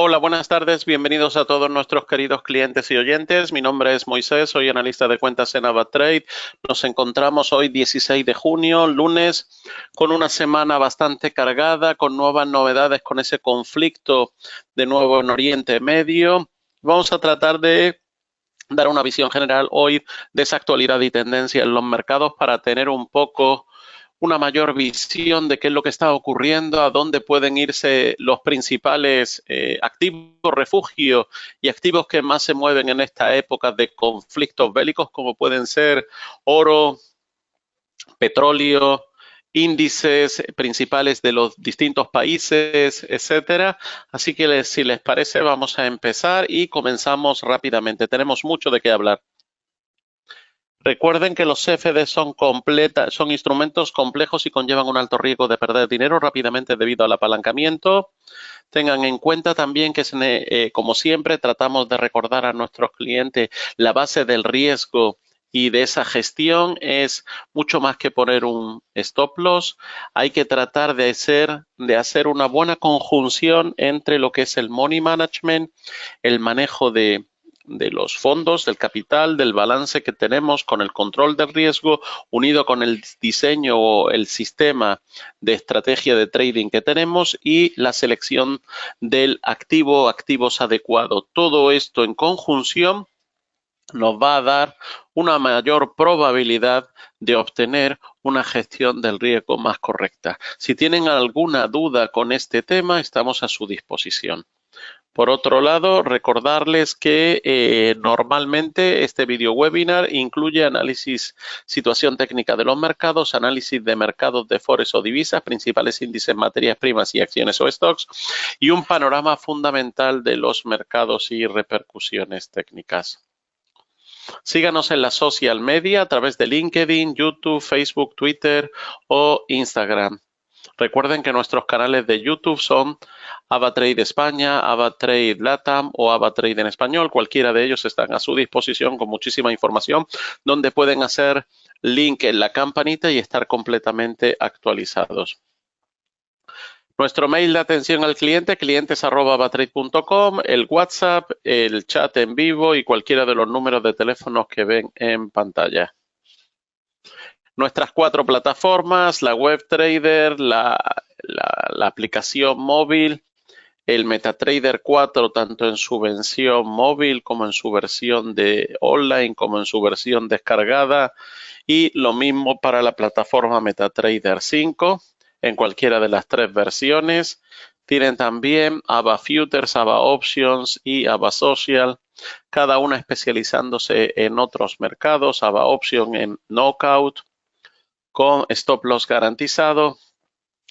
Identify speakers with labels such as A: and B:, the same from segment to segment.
A: Hola, buenas tardes. Bienvenidos a todos nuestros queridos clientes y oyentes. Mi nombre es Moisés, soy analista de cuentas en AvaTrade. Nos encontramos hoy 16 de junio, lunes, con una semana bastante cargada, con nuevas novedades, con ese conflicto de nuevo en Oriente Medio. Vamos a tratar de dar una visión general hoy de esa actualidad y tendencia en los mercados para tener un poco una mayor visión de qué es lo que está ocurriendo, a dónde pueden irse los principales activos, refugios y activos que más se mueven en esta época de conflictos bélicos, como pueden ser oro, petróleo, índices principales de los distintos países, etcétera. Así que si les parece, vamos a empezar y comenzamos rápidamente. Tenemos mucho de qué hablar. Recuerden que los CFD son instrumentos complejos y conllevan un alto riesgo de perder dinero rápidamente debido al apalancamiento. Tengan en cuenta también que, como siempre, tratamos de recordar a nuestros clientes la base del riesgo y de esa gestión es mucho más que poner un stop loss. Hay que tratar de hacer una buena conjunción entre lo que es el money management, el manejo de los fondos, del capital, del balance que tenemos con el control del riesgo, unido con el diseño o el sistema de estrategia de trading que tenemos y la selección del activo o activos adecuados. Todo esto en conjunción nos va a dar una mayor probabilidad de obtener una gestión del riesgo más correcta. Si tienen alguna duda con este tema, estamos a su disposición. Por otro lado, recordarles que normalmente este video webinar incluye análisis, situación técnica de los mercados, análisis de mercados de forex o divisas, principales índices, materias primas y acciones o stocks, y un panorama fundamental de los mercados y repercusiones técnicas. Síganos en la social media a través de LinkedIn, YouTube, Facebook, Twitter o Instagram. Recuerden que nuestros canales de YouTube son AvaTrade España, AvaTrade Latam o AvaTrade en español. Cualquiera de ellos están a su disposición con muchísima información donde pueden hacer link en la campanita y estar completamente actualizados. Nuestro mail de atención al cliente, clientes@avatrade.com, el WhatsApp, el chat en vivo y cualquiera de los números de teléfonos que ven en pantalla. Nuestras 4 plataformas, la WebTrader, la aplicación móvil, el MetaTrader 4, tanto en su versión móvil como en su versión de online, como en su versión descargada, y lo mismo para la plataforma MetaTrader 5, en cualquiera de las 3 versiones. Tienen también Ava Futures, Ava Options y Ava Social, cada una especializándose en otros mercados. Ava Option en Knockout, con stop loss garantizado,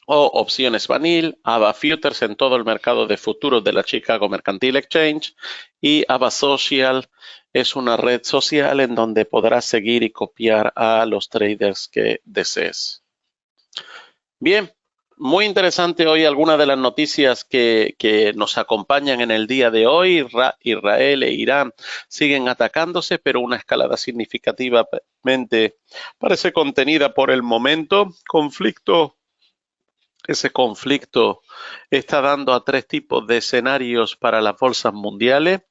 A: o opciones vanilla, Ava Futures en todo el mercado de futuros de la Chicago Mercantile Exchange, y Ava Social es una red social en donde podrás seguir y copiar a los traders que desees. Bien, muy interesante hoy algunas de las noticias que nos acompañan en el día de hoy. Israel e Irán siguen atacándose, pero una escalada significativamente parece contenida por el momento. Ese conflicto está dando a 3 tipos de escenarios para las bolsas mundiales.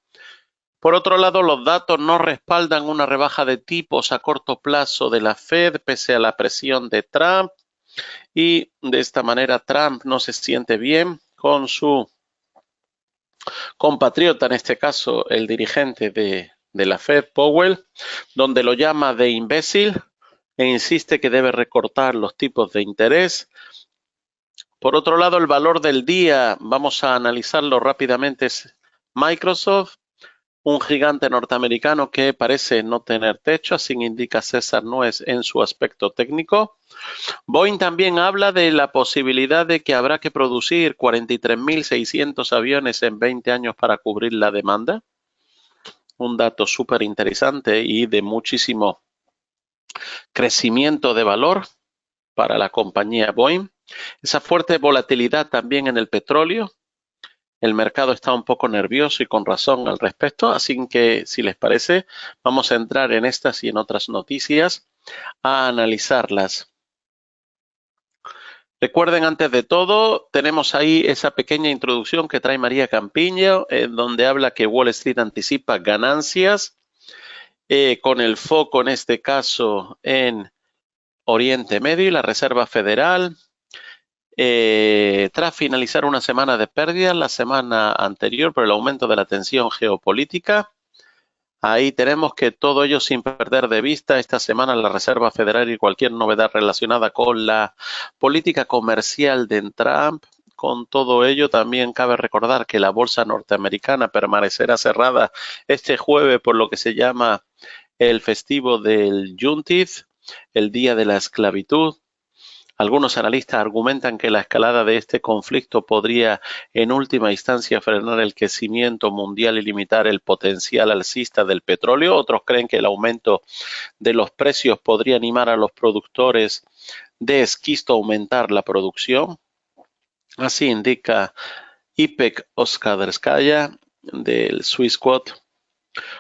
A: Por otro lado, los datos no respaldan una rebaja de tipos a corto plazo de la Fed pese a la presión de Trump, y de esta manera Trump no se siente bien con su compatriota, en este caso el dirigente de la Fed, Powell, donde lo llama de imbécil e insiste que debe recortar los tipos de interés. Por otro lado, el valor del día, vamos a analizarlo rápidamente, es Microsoft, un gigante norteamericano que parece no tener techo, así indica César Nuez en su aspecto técnico. Boeing también habla de la posibilidad de que habrá que producir 43.600 aviones en 20 años para cubrir la demanda. Un dato súper interesante y de muchísimo crecimiento de valor para la compañía Boeing. Esa fuerte volatilidad también en el petróleo. El mercado está un poco nervioso y con razón al respecto, así que si les parece, vamos a entrar en estas y en otras noticias a analizarlas. Recuerden, antes de todo, tenemos ahí esa pequeña introducción que trae María Campiño, donde habla que Wall Street anticipa ganancias, con el foco en este caso en Oriente Medio y la Reserva Federal. Tras finalizar una semana de pérdidas la semana anterior por el aumento de la tensión geopolítica. Ahí tenemos que todo ello sin perder de vista esta semana la Reserva Federal y cualquier novedad relacionada con la política comercial de Trump. Con todo ello, también cabe recordar que la bolsa norteamericana permanecerá cerrada este jueves por lo que se llama el festivo del Juneteenth, el Día de la Esclavitud. Algunos analistas argumentan que la escalada de este conflicto podría en última instancia frenar el crecimiento mundial y limitar el potencial alcista del petróleo. Otros creen que el aumento de los precios podría animar a los productores de esquisto a aumentar la producción. Así indica Ipek Oskaderskaya del Swiss Quote.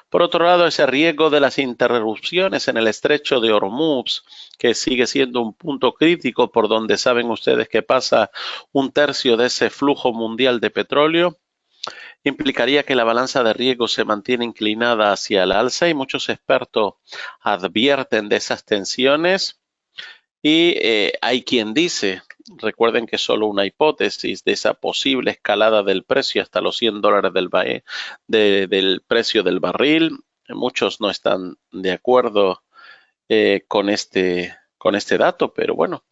A: Por otro lado, ese riesgo de las interrupciones en el estrecho de Hormuz, que sigue siendo un punto crítico por donde saben ustedes que pasa un tercio de ese flujo mundial de petróleo, implicaría que la balanza de riesgo se mantiene inclinada hacia el alza y muchos expertos advierten de esas tensiones. Y hay quien dice, recuerden que es solo una hipótesis de esa posible escalada del precio hasta los $100 del precio del barril. Muchos no están de acuerdo con este dato, pero bueno,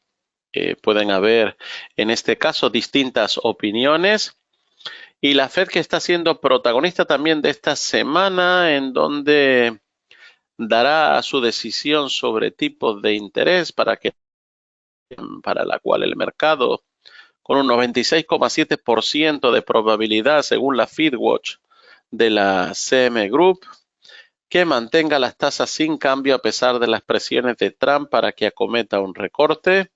A: pueden haber en este caso distintas opiniones. Y la Fed, que está siendo protagonista también de esta semana, en donde dará su decisión sobre tipos de interés para la cual el mercado, con un 96,7% de probabilidad según la FeedWatch de la CM Group, que mantenga las tasas sin cambio a pesar de las presiones de Trump para que acometa un recorte.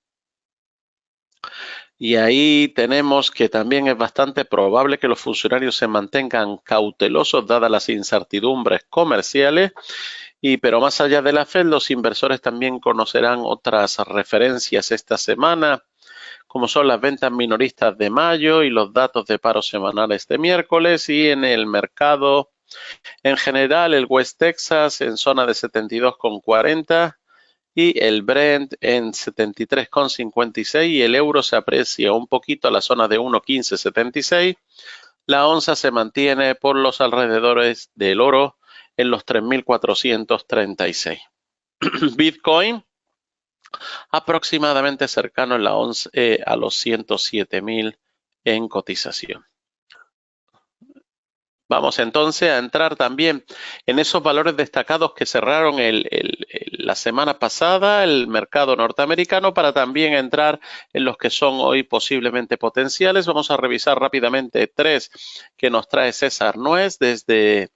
A: Y ahí tenemos que también es bastante probable que los funcionarios se mantengan cautelosos dadas las incertidumbres comerciales. Pero más allá de la Fed, los inversores también conocerán otras referencias esta semana, como son las ventas minoristas de mayo y los datos de paro semanales de miércoles. Y en el mercado en general, el West Texas en zona de 72,40 y el Brent en 73,56 y el euro se aprecia un poquito a la zona de 1,1576. La onza se mantiene por los alrededores del oro en los 3.436. Bitcoin aproximadamente cercano en la a los 107.000 en cotización. Vamos entonces a entrar también en esos valores destacados que cerraron la semana pasada el mercado norteamericano, para también entrar en los que son hoy posiblemente potenciales. Vamos a revisar rápidamente tres que nos trae César Nuez, desde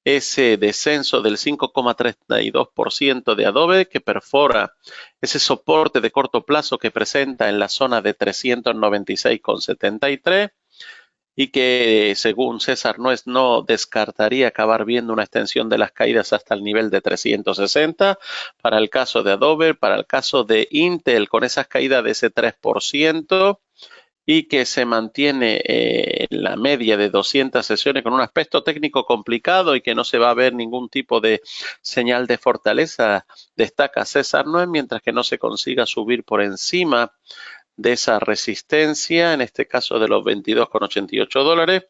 A: ese descenso del 5,32% de Adobe, que perfora ese soporte de corto plazo que presenta en la zona de 396,73 y que según César Nuez no descartaría acabar viendo una extensión de las caídas hasta el nivel de 360 para el caso de Adobe, para el caso de Intel con esas caídas de ese 3%, y que se mantiene en la media de 200 sesiones con un aspecto técnico complicado y que no se va a ver ningún tipo de señal de fortaleza, destaca César Nuez, mientras que no se consiga subir por encima de esa resistencia, en este caso de los $22,88,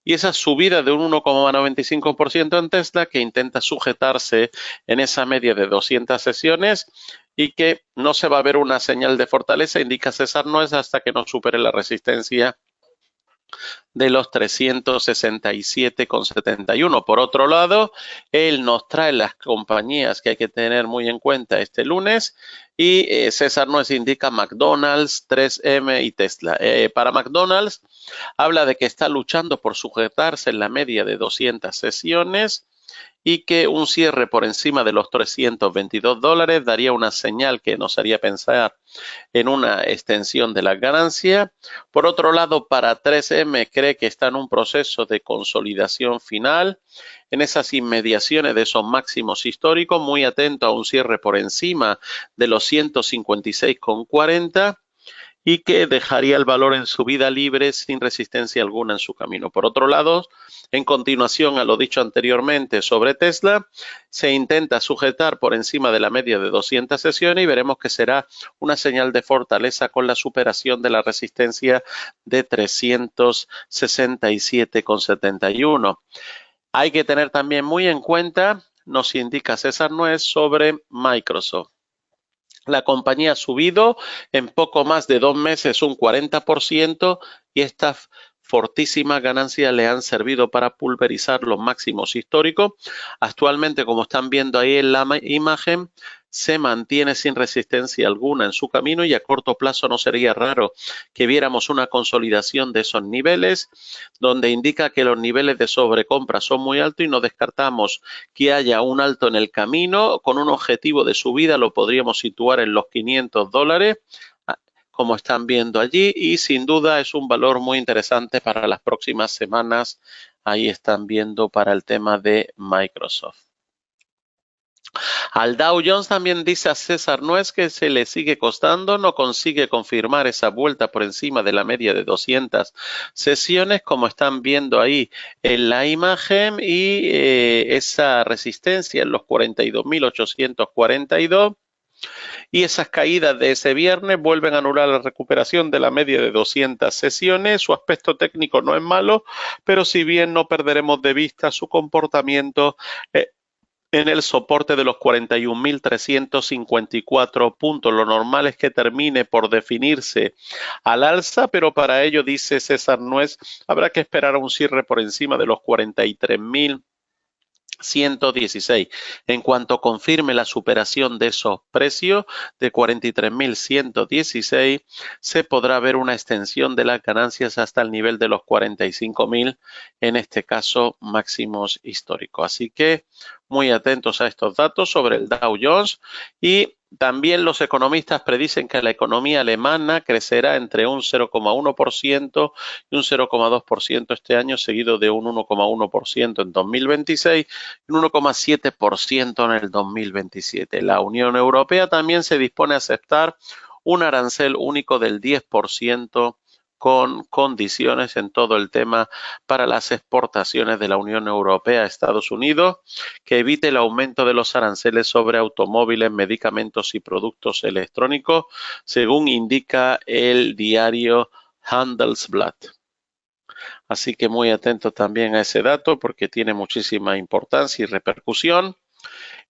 A: y esa subida de un 1,95% en Tesla, que intenta sujetarse en esa media de 200 sesiones y que no se va a ver una señal de fortaleza, indica César Nuez, hasta que no supere la resistencia de los 367,71. Por otro lado, él nos trae las compañías que hay que tener muy en cuenta este lunes, y César Nuez indica McDonald's, 3M y Tesla. Para McDonald's, habla de que está luchando por sujetarse en la media de 200 sesiones y que un cierre por encima de los $322 daría una señal que nos haría pensar en una extensión de la ganancia. Por otro lado, para 3M cree que está en un proceso de consolidación final en esas inmediaciones de esos máximos históricos, muy atento a un cierre por encima de los 156,40. y que dejaría el valor en subida libre sin resistencia alguna en su camino. Por otro lado, en continuación a lo dicho anteriormente sobre Tesla, se intenta sujetar por encima de la media de 200 sesiones y veremos que será una señal de fortaleza con la superación de la resistencia de 367,71. Hay que tener también muy en cuenta, nos indica César Nuez, sobre Microsoft. La compañía ha subido en poco más de 2 meses un 40% y estas fortísimas ganancias le han servido para pulverizar los máximos históricos. Actualmente, como están viendo ahí en la imagen, se mantiene sin resistencia alguna en su camino y a corto plazo no sería raro que viéramos una consolidación de esos niveles, donde indica que los niveles de sobrecompra son muy altos y no descartamos que haya un alto en el camino con un objetivo de subida, lo podríamos situar en los $500, como están viendo allí, y sin duda es un valor muy interesante para las próximas semanas. Ahí están viendo para el tema de Microsoft. Al Dow Jones también dice a César Nuez que se le sigue costando, no consigue confirmar esa vuelta por encima de la media de 200 sesiones, como están viendo ahí en la imagen, y esa resistencia en los 42.842. Y esas caídas de ese viernes vuelven a anular la recuperación de la media de 200 sesiones. Su aspecto técnico no es malo, pero si bien no perderemos de vista su comportamiento en el soporte de los 41.354 puntos. Lo normal es que termine por definirse al alza, pero para ello, dice César Nuez, habrá que esperar a un cierre por encima de los 43.116. En cuanto confirme la superación de esos precios de 43.116, se podrá ver una extensión de las ganancias hasta el nivel de los 45.000, en este caso máximos históricos. Así que muy atentos a estos datos sobre el Dow Jones. Y también los economistas predicen que la economía alemana crecerá entre un 0,1% y un 0,2% este año, seguido de un 1,1% en 2026 y un 1,7% en el 2027. La Unión Europea también se dispone a aceptar un arancel único del 10% con condiciones en todo el tema para las exportaciones de la Unión Europea a Estados Unidos, que evite el aumento de los aranceles sobre automóviles, medicamentos y productos electrónicos, según indica el diario Handelsblatt. Así que muy atentos también a ese dato porque tiene muchísima importancia y repercusión.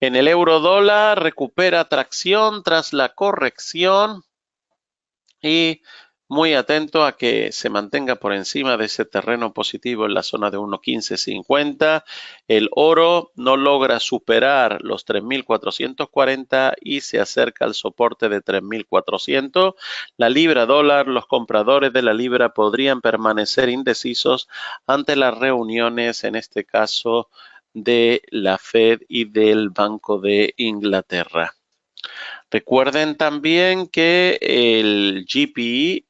A: En el euro dólar recupera tracción tras la corrección y muy atento a que se mantenga por encima de ese terreno positivo en la zona de 1.1550. El oro no logra superar los 3.440 y se acerca al soporte de 3.400. La libra dólar, los compradores de la libra podrían permanecer indecisos ante las reuniones, en este caso, de la Fed y del Banco de Inglaterra. Recuerden también que el GPI,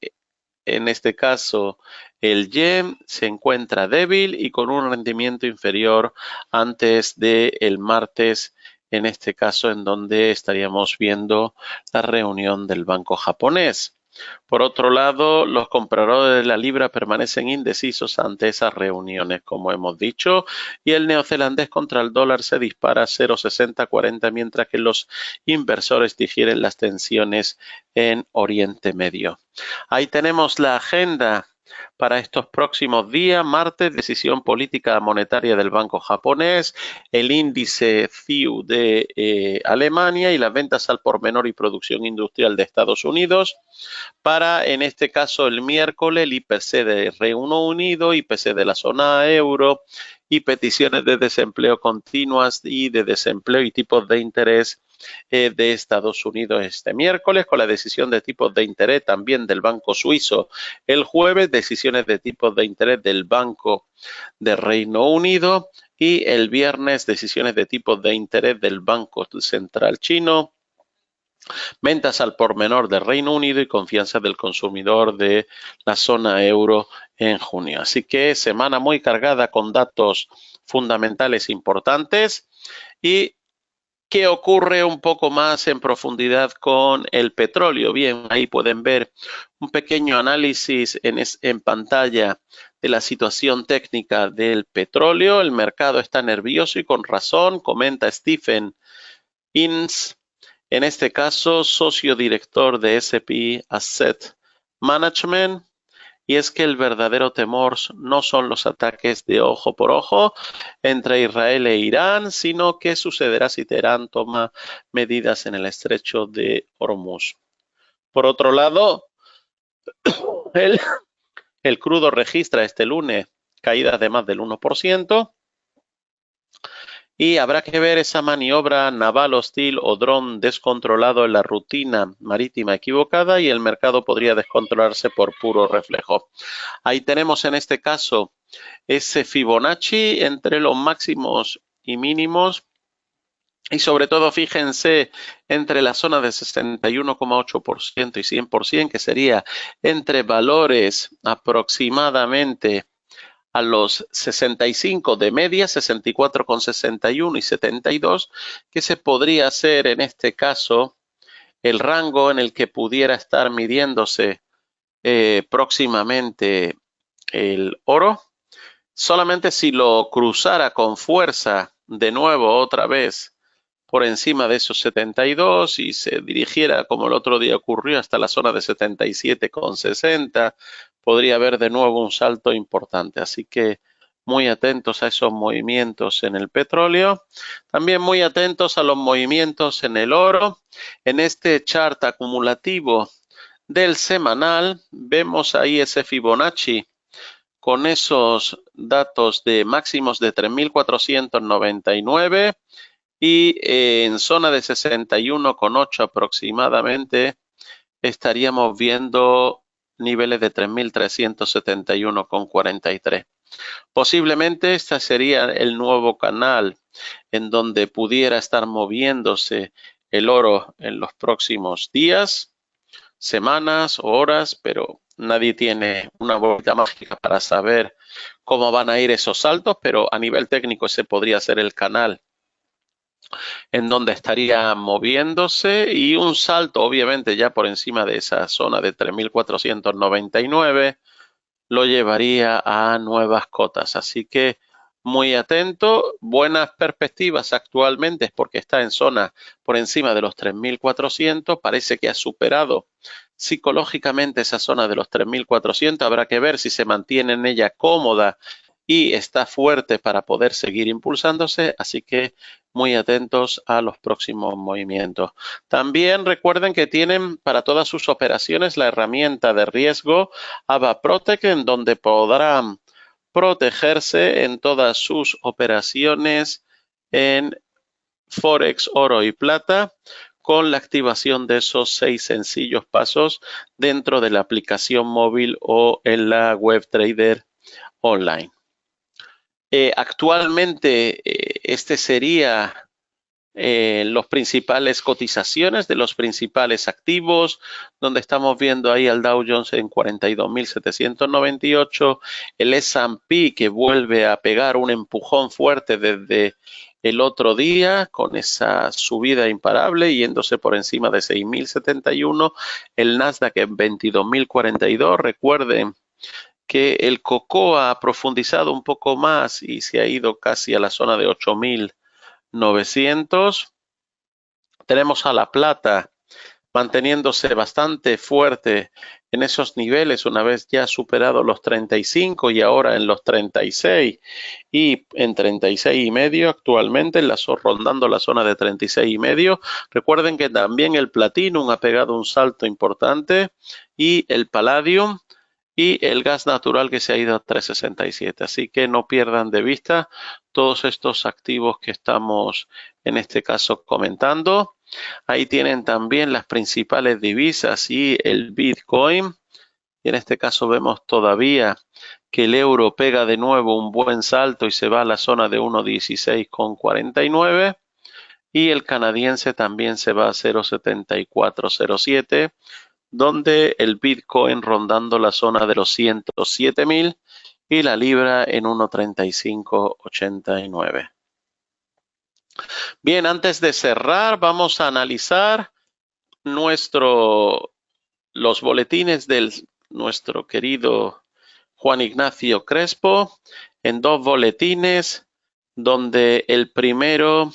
A: en este caso el yen, se encuentra débil y con un rendimiento inferior antes del martes, en este caso en donde estaríamos viendo la reunión del banco japonés. Por otro lado, los compradores de la libra permanecen indecisos ante esas reuniones, como hemos dicho, y el neozelandés contra el dólar se dispara a 0,6040, mientras que los inversores digieren las tensiones en Oriente Medio. Ahí tenemos la agenda para estos próximos días. Martes, decisión política monetaria del banco japonés, el índice CIU de Alemania y las ventas al por menor y producción industrial de Estados Unidos. Para, en este caso, el miércoles, el IPC de Reino Unido, IPC de la zona euro y peticiones de desempleo continuas y de desempleo y tipos de interés de Estados Unidos este miércoles, con la decisión de tipos de interés también del Banco Suizo el jueves, decisiones de tipos de interés del Banco de Reino Unido y el viernes decisiones de tipos de interés del Banco Central Chino, ventas al por menor del Reino Unido y confianza del consumidor de la zona euro en junio. Así que semana muy cargada con datos fundamentales importantes y ¿Qué ocurre un poco más en profundidad con el petróleo? Bien, ahí pueden ver un pequeño análisis en pantalla de la situación técnica del petróleo. El mercado está nervioso y con razón, comenta Stephen Ince, en este caso socio director de S&P Asset Management. Y es que el verdadero temor no son los ataques de ojo por ojo entre Israel e Irán, sino qué sucederá si Teherán toma medidas en el estrecho de Hormuz. Por otro lado, el crudo registra este lunes caídas de más del 1%. Y habrá que ver esa maniobra naval hostil o dron descontrolado en la rutina marítima equivocada y el mercado podría descontrolarse por puro reflejo. Ahí tenemos en este caso ese Fibonacci entre los máximos y mínimos y sobre todo fíjense entre la zona de 61,8% y 100%, que sería entre valores aproximadamente a los 65 de media, 64,61 y 72, que se podría hacer en este caso el rango en el que pudiera estar midiéndose próximamente el oro. Solamente si lo cruzara con fuerza de nuevo otra vez por encima de esos 72 y se dirigiera, como el otro día ocurrió, hasta la zona de 77,60, podría haber de nuevo un salto importante. Así que muy atentos a esos movimientos en el petróleo. También muy atentos a los movimientos en el oro. En este chart acumulativo del semanal vemos ahí ese Fibonacci con esos datos de máximos de 3.499 y en zona de 61,8 aproximadamente estaríamos viendo niveles de 3.371,43. Posiblemente este sería el nuevo canal en donde pudiera estar moviéndose el oro en los próximos días, semanas o horas, pero nadie tiene una bolita mágica para saber cómo van a ir esos saltos, pero a nivel técnico ese podría ser el canal en donde estaría moviéndose y un salto obviamente ya por encima de esa zona de 3.499 lo llevaría a nuevas cotas. Así que muy atento, buenas perspectivas actualmente porque está en zona por encima de los 3.400, parece que ha superado psicológicamente esa zona de los 3.400, habrá que ver si se mantiene en ella cómoda y está fuerte para poder seguir impulsándose, así que muy atentos a los próximos movimientos. También recuerden que tienen para todas sus operaciones la herramienta de riesgo AVA Protect, en donde podrán protegerse en todas sus operaciones en Forex, oro y plata con la activación de esos 6 sencillos pasos dentro de la aplicación móvil o en la web trader online. Actualmente este sería los principales cotizaciones de los principales activos, donde estamos viendo ahí al Dow Jones en 42.798, el S&P que vuelve a pegar un empujón fuerte desde el otro día con esa subida imparable yéndose por encima de 6.071, el Nasdaq en 22.042, recuerden que el cocoa ha profundizado un poco más y se ha ido casi a la zona de 8.900. Tenemos a la plata manteniéndose bastante fuerte en esos niveles una vez ya superado los 35 y ahora en los 36 y en 36 y medio actualmente rondando la zona de 36 y medio. Recuerden que también el Platinum ha pegado un salto importante y el Palladium y el gas natural que se ha ido a 3.67. Así que no pierdan de vista todos estos activos que estamos en este caso comentando. Ahí tienen también las principales divisas y el Bitcoin. Y en este caso vemos todavía que el euro pega de nuevo un buen salto y se va a la zona de 1.16,49. Y el canadiense también se va a 0.7407, donde el Bitcoin rondando la zona de los 107.000 y la libra en 1.3589. Bien, antes de cerrar, vamos a analizar los boletines de nuestro querido Juan Ignacio Crespo en dos boletines, donde el primero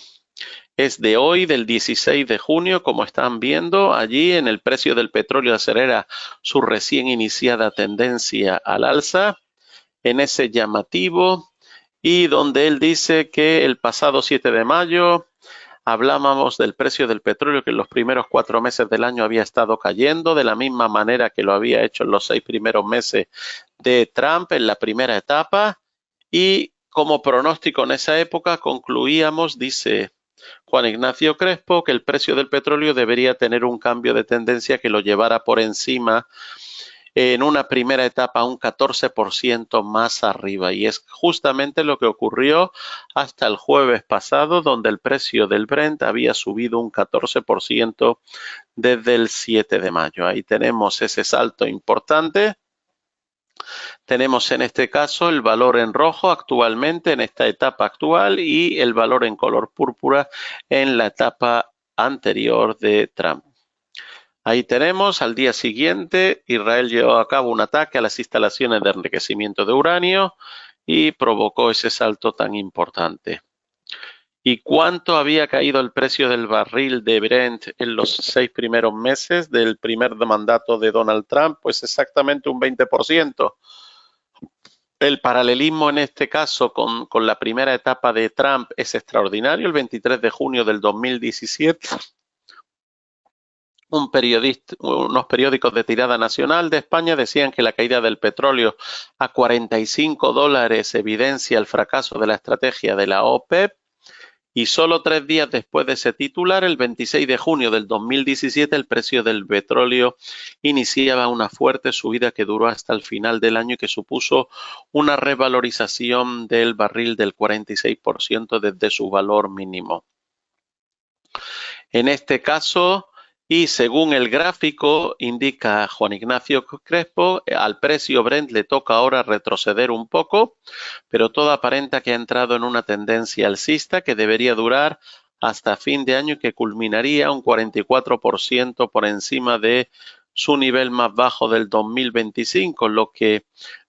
A: es de hoy, del 16 de junio, como están viendo allí en el precio del petróleo acelera su recién iniciada tendencia al alza, en ese llamativo, y donde él dice que el pasado 7 de mayo hablábamos del precio del petróleo que en los primeros 4 meses del año había estado cayendo de la misma manera que lo había hecho en los 6 primeros meses de Trump en la primera etapa, y como pronóstico en esa época concluíamos, dice Juan Ignacio Crespo, que el precio del petróleo debería tener un cambio de tendencia que lo llevara por encima en una primera etapa un 14% más arriba, y es justamente lo que ocurrió hasta el jueves pasado, donde el precio del Brent había subido un 14% desde el 7 de mayo. Ahí tenemos ese salto importante. Tenemos en este caso el valor en rojo actualmente en esta etapa actual y el valor en color púrpura en la etapa anterior de Trump. Ahí tenemos, al día siguiente, Israel llevó a cabo un ataque a las instalaciones de enriquecimiento de uranio y provocó ese salto tan importante. ¿Y cuánto había caído el precio del barril de Brent en los 6 primeros meses del primer mandato de Donald Trump? Pues exactamente un 20%. El paralelismo en este caso con la primera etapa de Trump es extraordinario. El 23 de junio del 2017, unos periódicos de tirada nacional de España decían que la caída del petróleo a $45 evidencia el fracaso de la estrategia de la OPEP, y solo 3 días después de ese titular, el 26 de junio del 2017, el precio del petróleo iniciaba una fuerte subida que duró hasta el final del año y que supuso una revalorización del barril del 46% desde su valor mínimo. En este caso, y según el gráfico indica Juan Ignacio Crespo, al precio Brent le toca ahora retroceder un poco, pero todo aparenta que ha entrado en una tendencia alcista que debería durar hasta fin de año y que culminaría un 44% por encima de su nivel más bajo del 2025, lo que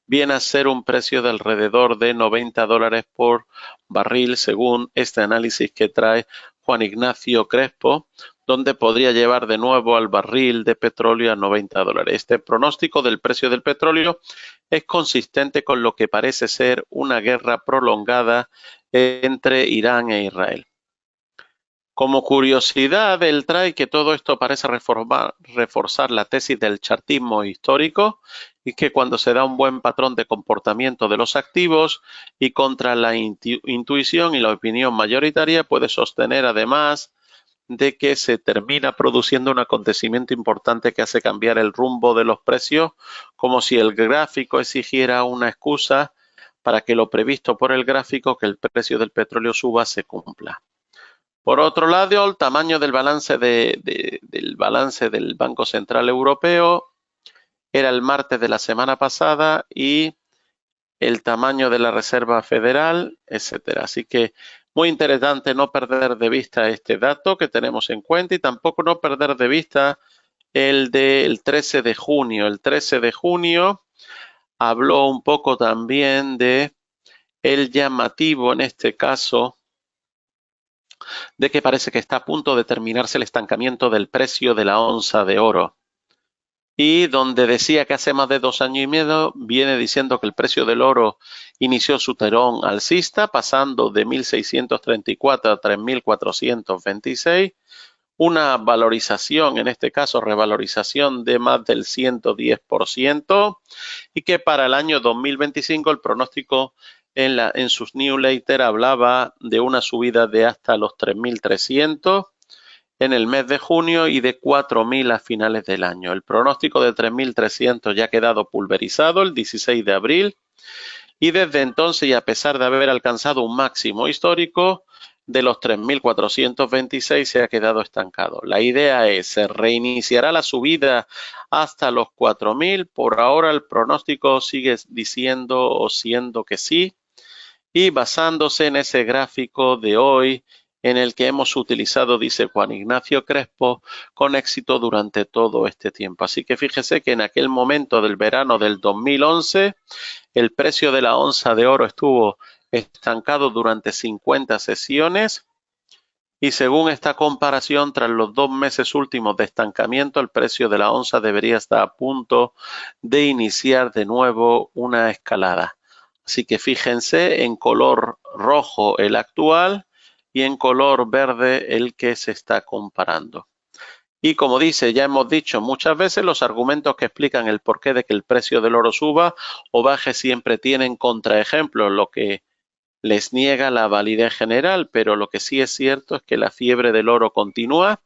A: viene a ser un precio de alrededor de $90 por barril, según este análisis que trae Juan Ignacio Crespo, donde podría llevar de nuevo al barril de petróleo a $90. Este pronóstico del precio del petróleo es consistente con lo que parece ser una guerra prolongada entre Irán e Israel. Como curiosidad, él trae que todo esto parece reforzar la tesis del chartismo histórico, y que cuando se da un buen patrón de comportamiento de los activos y contra la intuición y la opinión mayoritaria, puede sostener además de que se termina produciendo un acontecimiento importante que hace cambiar el rumbo de los precios, como si el gráfico exigiera una excusa para que lo previsto por el gráfico, que el precio del petróleo suba, se cumpla. Por otro lado, el tamaño del balance del Banco Central Europeo era el martes de la semana pasada, y el tamaño de la Reserva Federal, etcétera. Así que muy interesante no perder de vista este dato que tenemos en cuenta, y tampoco no perder de vista el del 13 de junio. El 13 de junio habló un poco también de el llamativo, en este caso, de que parece que está a punto de terminarse el estancamiento del precio de la onza de oro, y donde decía que hace más de 2 años y medio viene diciendo que el precio del oro inició su tirón alcista, pasando de 1.634 a 3.426, una valorización, en este caso revalorización de más del 110%, y que para el año 2025 el pronóstico en sus newsletters hablaba de una subida de hasta los 3.300 en el mes de junio y de 4.000 a finales del año. El pronóstico de 3.300 ya ha quedado pulverizado el 16 de abril, y desde entonces, y a pesar de haber alcanzado un máximo histórico de los 3.426, se ha quedado estancado. La idea es, se reiniciará la subida hasta los 4.000. Por ahora el pronóstico sigue diciendo o siendo que sí, y basándose en ese gráfico de hoy en el que hemos utilizado, dice Juan Ignacio Crespo, con éxito durante todo este tiempo. Así que fíjese que en aquel momento del verano del 2011, el precio de la onza de oro estuvo estancado durante 50 sesiones y según esta comparación, tras los 2 meses últimos de estancamiento, el precio de la onza debería estar a punto de iniciar de nuevo una escalada. Así que fíjense en color rojo el actual y en color verde el que se está comparando. Y como dice, ya hemos dicho muchas veces, los argumentos que explican el porqué de que el precio del oro suba o baje siempre tienen contraejemplos, lo que les niega la validez general, pero lo que sí es cierto es que la fiebre del oro continúa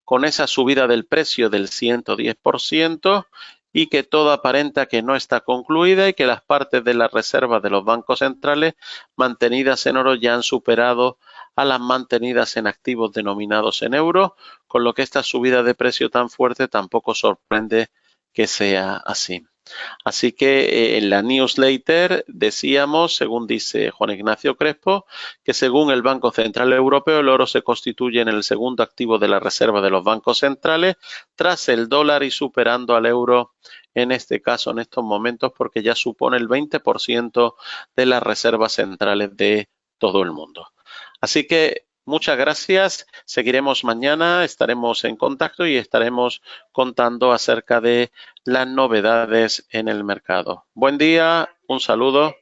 A: con esa subida del precio del 110% y que todo aparenta que no está concluida y que las partes de las reservas de los bancos centrales mantenidas en oro ya han superado a las mantenidas en activos denominados en euros, con lo que esta subida de precio tan fuerte tampoco sorprende que sea así. Así que en la newsletter decíamos, según dice Juan Ignacio Crespo, que según el Banco Central Europeo el oro se constituye en el segundo activo de la reserva de los bancos centrales tras el dólar y superando al euro en este caso, en estos momentos, porque ya supone el 20% de las reservas centrales de todo el mundo. Así que muchas gracias. Seguiremos mañana, estaremos en contacto y estaremos contando acerca de las novedades en el mercado. Buen día, un saludo.